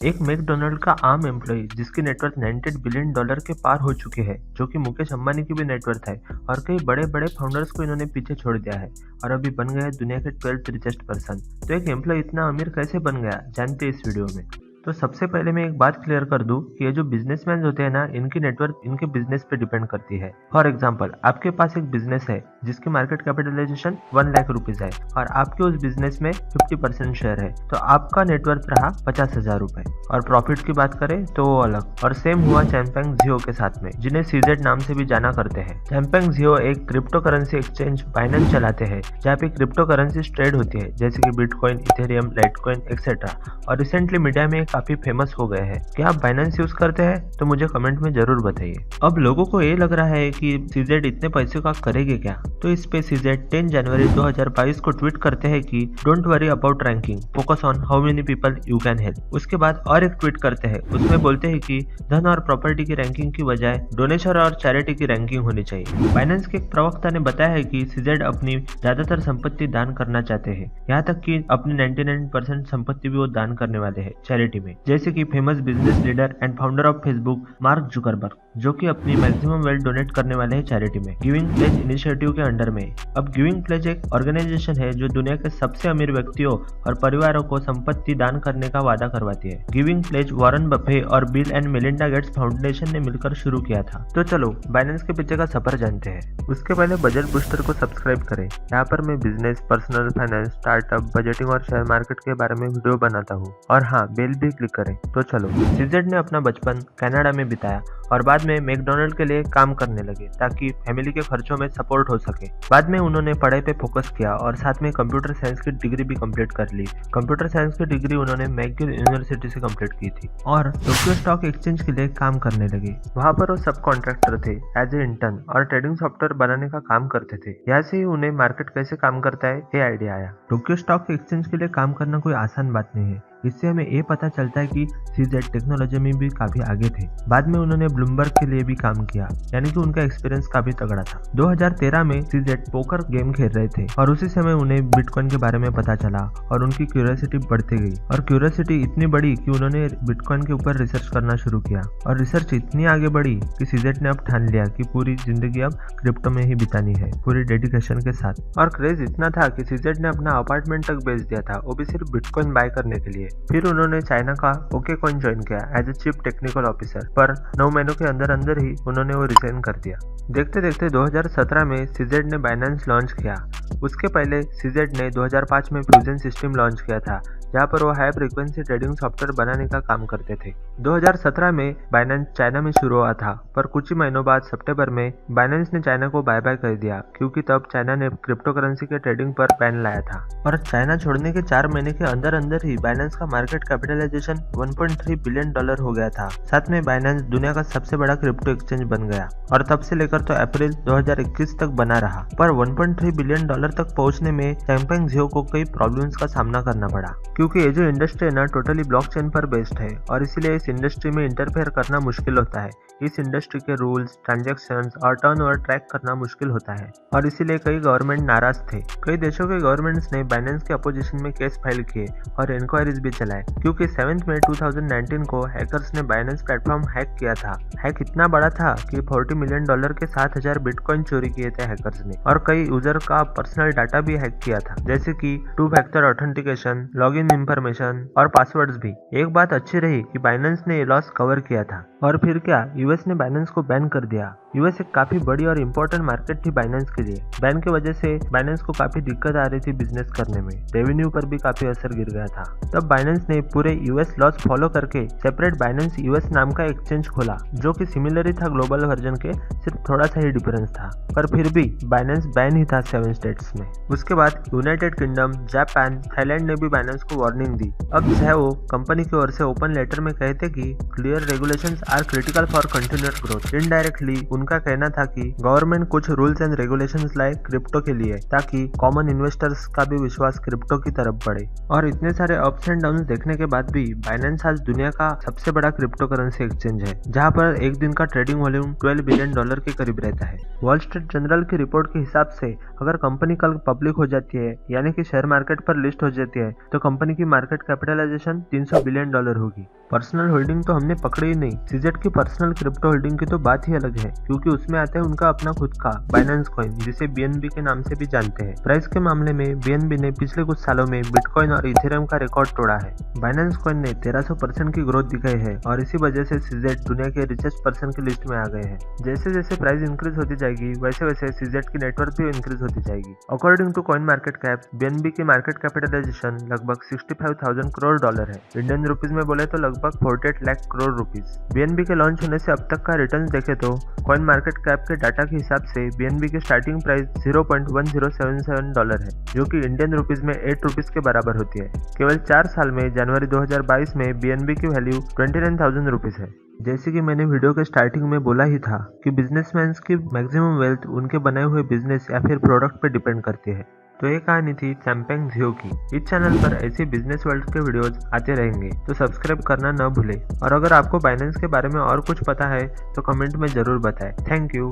एक मैकडोनाल्ड का आम एम्प्लॉय जिसकी नेटवर्थ $98 बिलियन के पार हो चुकी है, जो कि मुकेश अंबानी की भी नेटवर्थ है, और कई बड़े बड़े फाउंडर्स को इन्होंने पीछे छोड़ दिया है और अभी बन गए हैं दुनिया के 12th रिचेस्ट पर्सन। तो एक एम्प्लॉय इतना अमीर कैसे बन गया, जानते हैं इस वीडियो में। तो सबसे पहले मैं एक बात क्लियर कर दूं कि ये जो बिजनेसमैन होते हैं ना, इनकी नेटवर्थ इनके बिजनेस पे डिपेंड करती है। फॉर एग्जांपल, आपके पास एक बिजनेस है जिसकी मार्केट कैपिटलाइजेशन 1 लाख रुपीज है और आपके उस बिजनेस में 50% शेयर है, तो आपका नेटवर्थ रहा 50,000 रुपए। और प्रॉफिट की बात करें तो वो अलग। और सेम हुआ चैंपेंग जियो के साथ में, जिन्हें सीजेड नाम से भी जाना करते हैं। चैंपेंग जियो एक क्रिप्टो करेंसी एक्सचेंज बाइनेंस चलाते हैं, जहाँ पे क्रिप्टो करेंसी ट्रेड होती है, जैसे कि बिटकॉइन, इथेरियम, लाइटकॉइन एक्सेट्रा। और रिसेंटली मीडिया में काफी फेमस हो गए हैं। क्या आप बाइनेंस यूज करते हैं? तो मुझे कमेंट में जरूर बताइए। अब लोगों को ये लग रहा है कि सीजेड इतने पैसे का करेगी क्या, तो इस पे सीजेड 10 जनवरी 2022 को ट्वीट करते हैं कि don't worry about ranking, focus on how many people you can help. उसके बाद और एक ट्वीट करते हैं, उसमें बोलते हैं कि धन और प्रॉपर्टी की रैंकिंग की बजाय डोनेशन और चैरिटी की रैंकिंग होनी चाहिए। बाइनेंस के एक प्रवक्ता ने बताया है कि सीजेड अपनी ज्यादातर संपत्ति दान करना चाहते हैं, यहाँ तक कि अपनी 99% संपत्ति भी वो दान करने वाले हैं चैरिटी में, जैसे कि famous business leader and founder of Facebook mark Zuckerberg, जो कि अपनी मैक्सिमम वेल्थ डोनेट करने वाले हैं चैरिटी में, गिविंग प्लेज इनिशिएटिव के अंडर में। अब गिविंग प्लेज एक ऑर्गेनाइजेशन है जो दुनिया के सबसे अमीर व्यक्तियों और परिवारों को संपत्ति दान करने का वादा करवाती है। गिविंग प्लेज वॉरेन बफे और bill and Melinda Gates foundation ने मिलकर शुरू किया था। तो चलो बाइनेंस के पीछे का सफर जानते हैं। उसके पहले बजट बूस्टर को सब्सक्राइब करें। यहाँ पर मैं business, personal finance, startup, budgeting और शेयर मार्केट के बारे में वीडियो बनाता हूँ। और हाँ, बेल भी क्लिक करें। तो चलो, सीजेड ने अपना बचपन कनाडा में बिताया और बाद में मैकडोनाल्ड के लिए काम करने लगे ताकि फैमिली के खर्चों में सपोर्ट हो सके। बाद में उन्होंने पढ़ाई पे फोकस किया और साथ में कंप्यूटर साइंस की डिग्री भी कंप्लीट कर ली। कंप्यूटर साइंस की डिग्री उन्होंने मैकगिल यूनिवर्सिटी से कंप्लीट की थी और टोक्यो स्टॉक एक्सचेंज के लिए काम करने लगे। वहाँ पर वो सब कॉन्ट्रैक्टर थे एज ए इंटर्न और ट्रेडिंग सॉफ्टवेयर बनाने का काम करते थे। यहाँ से ही उन्हें मार्केट कैसे काम करता है ये आइडिया आया। टोक्यो स्टॉक एक्सचेंज के लिए काम करना कोई आसान बात नहीं है। इससे हमें ये पता चलता है कि सीजेड टेक्नोलॉजी में भी काफी आगे थे। बाद में उन्होंने ब्लूमबर्ग के लिए भी काम किया, यानी कि उनका एक्सपीरियंस काफी तगड़ा था। 2013 में सीजेड पोकर गेम खेल रहे थे और उसी समय उन्हें बिटकॉइन के बारे में पता चला और उनकी क्यूरियोसिटी बढ़ती गई। और क्यूरियोसिटी इतनी बढ़ी कि उन्होंने बिटकॉइन के ऊपर रिसर्च करना शुरू किया और रिसर्च इतनी आगे बढ़ी कि सीजेड ने अब ठान लिया कि पूरी जिंदगी अब क्रिप्टो में ही बितानी है, पूरी डेडिकेशन के साथ। और क्रेज इतना था कि सीजेड ने अपना अपार्टमेंट तक बेच दिया था, वो भी सिर्फ बिटकॉइन बाय करने के लिए। फिर उन्होंने चाइना का ओके कॉइन ज्वाइन किया as a chief technical officer, पर 9 महीनों के अंदर अंदर ही उन्होंने वो रिजाइन कर दिया। देखते देखते 2017 में सीजेड ने बाइनेंस लॉन्च किया। उसके पहले सीजेड ने 2005 में फ्यूजन सिस्टम लॉन्च किया था, जहाँ पर वो हाई फ्रीक्वेंसी ट्रेडिंग सॉफ्टवेयर बनाने का काम करते थे। 2017 में बाइनेंस चाइना में शुरू हुआ था, पर कुछ ही महीनों बाद सितंबर में बाइनेंस ने चाइना को बाय बाय कर दिया, क्योंकि तब चाइना ने क्रिप्टो करेंसी के ट्रेडिंग पर बैन लाया था। और चाइना छोड़ने के 4 महीने के अंदर अंदर ही बाइनेंस का मार्केट कैपिटलाइजेशन $1.3 बिलियन हो गया था। साथ में बाइनेंस दुनिया का सबसे बड़ा क्रिप्टो एक्सचेंज बन गया और तब से लेकर तो अप्रैल 2021 तक बना रहा। पर $1.3 बिलियन तक पहुंचने में चैंपेंग जियो को कई प्रॉब्लम्स का सामना करना पड़ा, क्योंकि ये जो इंडस्ट्री है ना, टोटली ब्लॉकचेन पर बेस्ड है और इसीलिए इस इंडस्ट्री में इंटरफेयर करना मुश्किल होता है। इस इंडस्ट्री के रूल्स, ट्रांजैक्शंस और टर्नओवर ट्रैक करना मुश्किल होता है और इसीलिए कई गवर्नमेंट नाराज थे। कई देशों के गवर्नमेंट्स ने बाइनेंस के अपोजिशन में केस फाइल किए और इंक्वायरीज भी चलाए, क्योंकि 7 मई 2019 को हैकर्स ने बाइनेंस प्लेटफॉर्म हैक किया था। हैक इतना बड़ा था कि $40 मिलियन के 7,000 बिटकॉइन चोरी किए थे हैकर्स ने और कई यूजर का पर्सनल डाटा भी हैक किया था, जैसे कि 2 फैक्टर ऑथेंटिकेशन, लॉगिन इंफॉर्मेशन और पासवर्ड्स भी। एक बात अच्छी रही कि बाइनेंस ने ये लॉस कवर किया था। और फिर क्या, यूएस ने बाइनेंस को बैन कर दिया। यूएस एक काफी बड़ी और इम्पोर्टेंट मार्केट थी बाइनेंस के लिए। बैन की वजह से बाइनेंस को काफी दिक्कत आ रही थी बिजनेस करने में, रेवेन्यू पर भी काफी असर गिर गया था। तब बाइनेंस ने पूरे यूएस लॉस फॉलो करके सेपरेट बाइनेंस यूएस नाम का एक्सचेंज खोला, जो कि सिमिलर ही था ग्लोबल वर्जन के, सिर्फ थोड़ा सा ही डिफरेंस था। पर फिर भी बाइनेंस बैन ही था 7 स्टेट्स में। उसके बाद यूनाइटेड किंगडम, जापान, थाईलैंड ने भी बाइनेंस को वार्निंग दी। अब वो कंपनी की ओर से ओपन लेटर में कहते कि clear regulations are critical for continuous growth. Indirectly उनका कहना था कि गवर्नमेंट कुछ रूल्स एंड रेगुलेशंस लाए क्रिप्टो के लिए, ताकि कॉमन इन्वेस्टर्स का भी विश्वास क्रिप्टो की तरफ बढ़े। और इतने सारे अप्स एंड डाउन्स देखने के बाद भी बाइनेंस आज दुनिया का सबसे बड़ा क्रिप्टो करेंसी एक्सचेंज है, जहां पर एक दिन का ट्रेडिंग वॉल्यूम $12 बिलियन के करीब रहता है। वॉल स्ट्रीट जनरल की रिपोर्ट के हिसाब से अगर कंपनी कल पब्लिक हो जाती है, यानी कि शेयर मार्केट पर लिस्ट हो जाती है, तो कंपनी की मार्केट कैपिटलाइजेशन $300 बिलियन होगी। पर्सनल होल्डिंग तो हमने पकड़ी ही नहीं। सीजेड की पर्सनल क्रिप्टो होल्डिंग की तो बात ही अलग है, क्योंकि उसमें आता है उनका अपना खुद का बाइनेंस कॉइन, जिसे बीएनबी के नाम से भी जानते हैं। प्राइस के मामले में बीएनबी ने पिछले कुछ सालों में बिटकॉइन और इथेरियम का रिकॉर्ड तोड़ा है। बाइनेंस कॉइन ने 1300% की ग्रोथ दिखाई है और इसी वजह से सीजेड दुनिया के रिचेस्ट पर्सन की लिस्ट में आ गए हैं। जैसे जैसे प्राइस इंक्रीज होती जाएगी वैसे वैसे सीजेड की नेटवर्क भी इंक्रीज होती जाएगी। According to coin market cap, BNB की मार्केट कैपिटलाइजेशन लगभग 65,000 करोड़ डॉलर है। इंडियन रुपीज में बोले तो लगभग 48 लाख करोड़ रुपीस। बीएनबी के लॉन्च होने से अब तक का रिटर्न देखे तो कॉइन मार्केट कैप के डाटा के हिसाब से बीएनबी की स्टार्टिंग प्राइस $0.1077 है, जो कि इंडियन रुपीज में 8 रुपीस के बराबर होती है। केवल 4 साल में जनवरी 2022 में बीएनबी की वैल्यू 29,000 रुपीस है। जैसे कि मैंने वीडियो के स्टार्टिंग में बोला ही था कि बिजनेसमैन की मैक्सिमम वेल्थ उनके बनाए हुए बिजनेस या फिर प्रोडक्ट पे डिपेंड करती है। तो ये कहानी थी चैंपेंग जियो की। इस चैनल पर ऐसे बिजनेस वर्ल्ड के वीडियोस आते रहेंगे, तो सब्सक्राइब करना न भूले। और अगर आपको बाइनेंस के बारे में और कुछ पता है तो कमेंट में जरूर बताएं। Thank you.